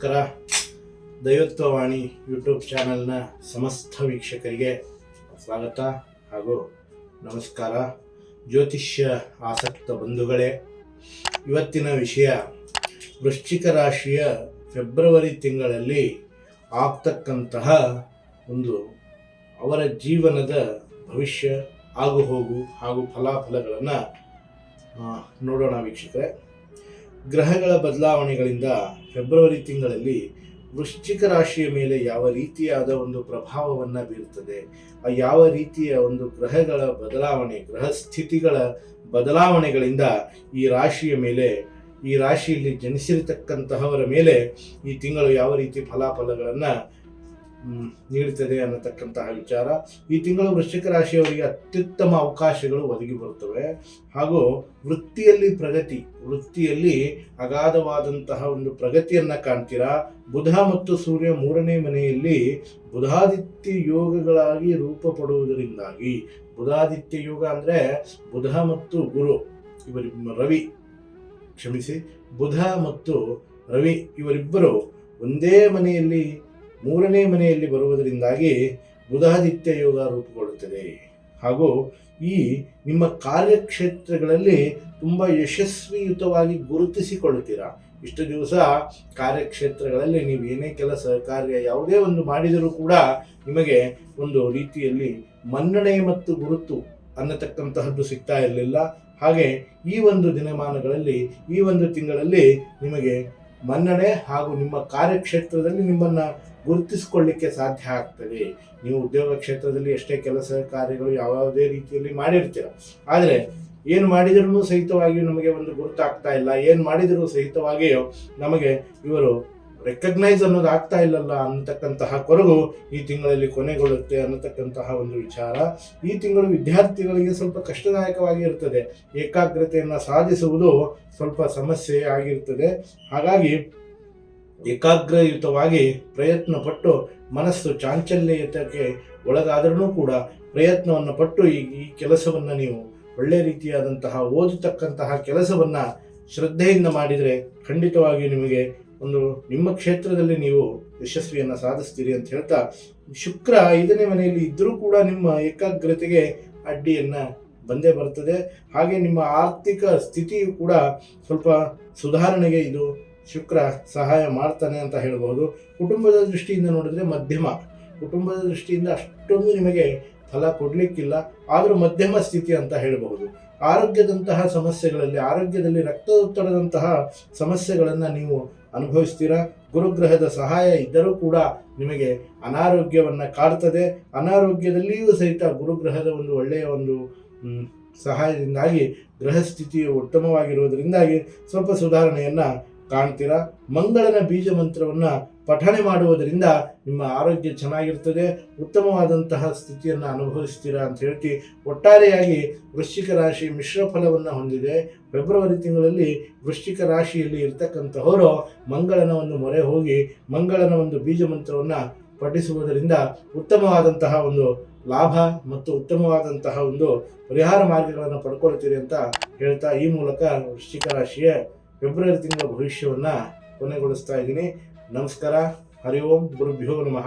ನಮಸ್ಕಾರ. ದೈವತ್ವವಾಣಿ ಯೂಟ್ಯೂಬ್ ಚಾನೆಲ್ನ ಸಮಸ್ತ ವೀಕ್ಷಕರಿಗೆ ಸ್ವಾಗತ ಹಾಗೂ ನಮಸ್ಕಾರ. ಜ್ಯೋತಿಷ್ಯ ಆಸಕ್ತ ಬಂಧುಗಳೇ, ಇವತ್ತಿನ ವಿಷಯ ವೃಶ್ಚಿಕ ರಾಶಿಯ ಫೆಬ್ರವರಿ ತಿಂಗಳಲ್ಲಿ ಆಗ್ತಕ್ಕಂತಹ ಅವರ ಜೀವನದ ಭವಿಷ್ಯ ಆಗುಹೋಗು ಹಾಗೂ ಫಲಾಫಲಗಳನ್ನು ನೋಡೋಣ ವೀಕ್ಷಕರೇ. ಗ್ರಹಗಳ ಬದಲಾವಣೆಗಳಿಂದ ಫೆಬ್ರವರಿ ತಿಂಗಳಲ್ಲಿ ವೃಶ್ಚಿಕ ರಾಶಿಯ ಮೇಲೆ ಯಾವ ರೀತಿಯಾದ ಪ್ರಭಾವವನ್ನು ಬೀರುತ್ತದೆ, ಯಾವ ರೀತಿಯ ಗ್ರಹಗಳ ಬದಲಾವಣೆ, ಗ್ರಹ ಸ್ಥಿತಿಗಳ ಬದಲಾವಣೆಗಳಿಂದ ಈ ರಾಶಿಯ ಮೇಲೆ, ಈ ರಾಶಿಯಲ್ಲಿ ಜನಿಸಿರತಕ್ಕಂತಹವರ ಮೇಲೆ ಈ ತಿಂಗಳು ಯಾವ ರೀತಿ ಫಲಾಫಲಗಳನ್ನು ನೀಡುತ್ತದೆ ಅನ್ನತಕ್ಕಂತಹ ವಿಚಾರ. ಈ ತಿಂಗಳು ವೃಶ್ಚಿಕ ರಾಶಿಯವರಿಗೆ ಅತ್ಯುತ್ತಮ ಅವಕಾಶಗಳು ಒದಗಿ ಬರುತ್ತವೆ ಹಾಗೂ ವೃತ್ತಿಯಲ್ಲಿ ಪ್ರಗತಿ, ವೃತ್ತಿಯಲ್ಲಿ ಅಗಾಧವಾದಂತಹ ಪ್ರಗತಿಯನ್ನು ಕಾಣ್ತೀರಾ. ಬುಧ ಮತ್ತು ಸೂರ್ಯ 3ನೇ ಮನೆಯಲ್ಲಿ ಬುಧಾದಿತ್ಯ ಯೋಗಗಳಾಗಿ ರೂಪ ಪಡುವುದರಿಂದಾಗಿ, ಬುಧಾದಿತ್ಯ ಯೋಗ ಅಂದರೆ ಬುಧ ಮತ್ತು ಗುರು ಬುಧ ಮತ್ತು ರವಿ ಇವರಿಬ್ಬರು ಒಂದೇ ಮನೆಯಲ್ಲಿ 3ನೇ ಮನೆಯಲ್ಲಿ ಬರುವುದರಿಂದಾಗಿ ಬುಧಾದಿತ್ಯ ಯೋಗ ರೂಪುಗೊಳ್ಳುತ್ತದೆ ಹಾಗೂ ಈ ನಿಮ್ಮ ಕಾರ್ಯಕ್ಷೇತ್ರಗಳಲ್ಲಿ ತುಂಬ ಯಶಸ್ವಿಯುತವಾಗಿ ಗುರುತಿಸಿಕೊಳ್ಳುತ್ತೀರಾ. ಇಷ್ಟು ದಿವಸ ಕಾರ್ಯಕ್ಷೇತ್ರಗಳಲ್ಲಿ ನೀವು ಏನೇ ಕೆಲಸ ಕಾರ್ಯ ಯಾವುದೇ ಮಾಡಿದರೂ ಕೂಡ ನಿಮಗೆ ರೀತಿಯಲ್ಲಿ ಮನ್ನಣೆ ಮತ್ತು ಗುರುತು ಅನ್ನತಕ್ಕಂತಹದ್ದು ಸಿಗ್ತಾ ಇರಲಿಲ್ಲ. ಹಾಗೆ ಈ ದಿನಮಾನಗಳಲ್ಲಿ, ಈ ತಿಂಗಳಲ್ಲಿ ನಿಮಗೆ ಮನ್ನಣೆ ಹಾಗೂ ನಿಮ್ಮ ಕಾರ್ಯಕ್ಷೇತ್ರದಲ್ಲಿ ನಿಮ್ಮನ್ನು ಗುರುತಿಸಿಕೊಳ್ಳಿಕ್ಕೆ ಸಾಧ್ಯ ಆಗ್ತದೆ. ನೀವು ಉದ್ಯೋಗ ಕ್ಷೇತ್ರದಲ್ಲಿ ಎಷ್ಟೇ ಕೆಲಸ ಕಾರ್ಯಗಳು ಯಾವುದೇ ರೀತಿಯಲ್ಲಿ ಮಾಡಿರ್ತೀರ, ಆದರೆ ಏನು ಮಾಡಿದರೂ ಸಹಿತವಾಗಿ ನಮಗೆ ಗುರುತಾಗ್ತಾ ಇಲ್ಲ, ಏನು ಮಾಡಿದರೂ ಸಹಿತವಾಗಿಯೂ ನಮಗೆ ಇವರು ರೆಕಗ್ನೈಸ್ ಅನ್ನೋದು ಆಗ್ತಾ ಇಲ್ಲಲ್ಲ ಅನ್ನತಕ್ಕಂತಹ ಕೊರಗು ಈ ತಿಂಗಳಲ್ಲಿ ಕೊನೆಗೊಳ್ಳುತ್ತೆ ಅನ್ನತಕ್ಕಂತಹ ವಿಚಾರ. ಈ ತಿಂಗಳು ವಿದ್ಯಾರ್ಥಿಗಳಿಗೆ ಸ್ವಲ್ಪ ಕಷ್ಟದಾಯಕವಾಗಿ ಇರ್ತದೆ. ಏಕಾಗ್ರತೆಯನ್ನು ಸಾಧಿಸುವುದು ಸ್ವಲ್ಪ ಸಮಸ್ಯೆ ಆಗಿರ್ತದೆ. ಹಾಗಾಗಿ ಏಕಾಗ್ರಯುತವಾಗಿ ಪ್ರಯತ್ನ ಪಟ್ಟು, ಮನಸ್ಸು ಚಾಂಚಲ್ಯತೆಗೆ ಒಳಗಾದರೂ ಕೂಡ ಪ್ರಯತ್ನವನ್ನು ಪಟ್ಟು ಈ ಕೆಲಸವನ್ನು ನೀವು ಒಳ್ಳೆ ರೀತಿಯಾದಂತಹ ಓದತಕ್ಕಂತಹ ಕೆಲಸವನ್ನು ಶ್ರದ್ಧೆಯಿಂದ ಮಾಡಿದರೆ ಖಂಡಿತವಾಗಿಯೂ ನಿಮಗೆ ನಿಮ್ಮ ಕ್ಷೇತ್ರದಲ್ಲಿ ನೀವು ಯಶಸ್ವಿಯನ್ನು ಸಾಧಿಸ್ತೀರಿ ಅಂತ ಹೇಳ್ತಾ, ಶುಕ್ರ 5ನೇ ಮನೆಯಲ್ಲಿ ಇದ್ದರೂ ಕೂಡ ನಿಮ್ಮ ಏಕಾಗ್ರತೆಗೆ ಅಡ್ಡಿಯನ್ನು ಬಂದೇ ಬರ್ತದೆ. ಹಾಗೆ ನಿಮ್ಮ ಆರ್ಥಿಕ ಸ್ಥಿತಿಯು ಕೂಡ ಸ್ವಲ್ಪ ಸುಧಾರಣೆಗೆ ಇದು ಶುಕ್ರ ಸಹಾಯ ಮಾಡ್ತಾನೆ ಅಂತ ಹೇಳಬಹುದು. ಕುಟುಂಬದ ದೃಷ್ಟಿಯಿಂದ ನೋಡಿದ್ರೆ ಮಧ್ಯಮ, ಕುಟುಂಬದ ದೃಷ್ಟಿಯಿಂದ ಅಷ್ಟೊಂದು ನಿಮಗೆ ಫಲ ಕೊಡಲಿಕ್ಕಿಲ್ಲ, ಆದರೂ ಮಧ್ಯಮ ಸ್ಥಿತಿ ಅಂತ ಹೇಳಬಹುದು. ಆರೋಗ್ಯದಂತಹ ಸಮಸ್ಯೆಗಳಲ್ಲಿ, ಆರೋಗ್ಯದಲ್ಲಿ ರಕ್ತದೊತ್ತಡದಂತಹ ಸಮಸ್ಯೆಗಳನ್ನು ನೀವು ಅನುಭವಿಸ್ತೀರಾ. ಗುರುಗ್ರಹದ ಸಹಾಯ ಇದ್ದರೂ ಕೂಡ ನಿಮಗೆ ಅನಾರೋಗ್ಯವನ್ನು ಕಾಡ್ತದೆ. ಅನಾರೋಗ್ಯದಲ್ಲಿಯೂ ಸಹಿತ ಗುರುಗ್ರಹದ ಒಳ್ಳೆಯ ಸಹಾಯದಿಂದಾಗಿ ಗ್ರಹ ಸ್ಥಿತಿಯು ಉತ್ತಮವಾಗಿರುವುದರಿಂದಾಗಿ ಸ್ವಲ್ಪ ಸುಧಾರಣೆಯನ್ನು ಕಾಣ್ತೀರಾ. ಮಂಗಳನ ಬೀಜ ಮಂತ್ರವನ್ನು ಪಠಣೆ ಮಾಡುವುದರಿಂದ ನಿಮ್ಮ ಆರೋಗ್ಯ ಚೆನ್ನಾಗಿರ್ತದೆ, ಉತ್ತಮವಾದಂತಹ ಸ್ಥಿತಿಯನ್ನು ಅನುಭವಿಸ್ತೀರಾ ಅಂತ ಹೇಳ್ತಿ. ಒಟ್ಟಾರೆಯಾಗಿ ವೃಶ್ಚಿಕ ರಾಶಿ ಮಿಶ್ರ ಫಲವನ್ನು ಹೊಂದಿದೆ. ಫೆಬ್ರವರಿ ತಿಂಗಳಲ್ಲಿ ವೃಶ್ಚಿಕ ರಾಶಿಯಲ್ಲಿ ಇರ್ತಕ್ಕಂಥವರು ಮಂಗಳನ ಮೊರೆ ಹೋಗಿ ಮಂಗಳನ ಬೀಜ ಮಂತ್ರವನ್ನು ಪಠಿಸುವುದರಿಂದ ಉತ್ತಮವಾದಂತಹ ಲಾಭ ಮತ್ತು ಉತ್ತಮವಾದಂತಹ ಪರಿಹಾರ ಮಾರ್ಗಗಳನ್ನು ಪಡ್ಕೊಳ್ತೀರಿ ಅಂತ ಹೇಳ್ತಾ, ಈ ಮೂಲಕ ವೃಶ್ಚಿಕ ರಾಶಿಯ ಫೆಬ್ರವರಿ ತಿಂಗಳ ಭವಿಷ್ಯವನ್ನು ಕೊನೆಗೊಳಿಸ್ತಾ ಇದ್ದೀನಿ. ನಮಸ್ಕಾರ. ಹರಿ ಓಂ. ಗುರುಭ್ಯೋ ನಮಃ.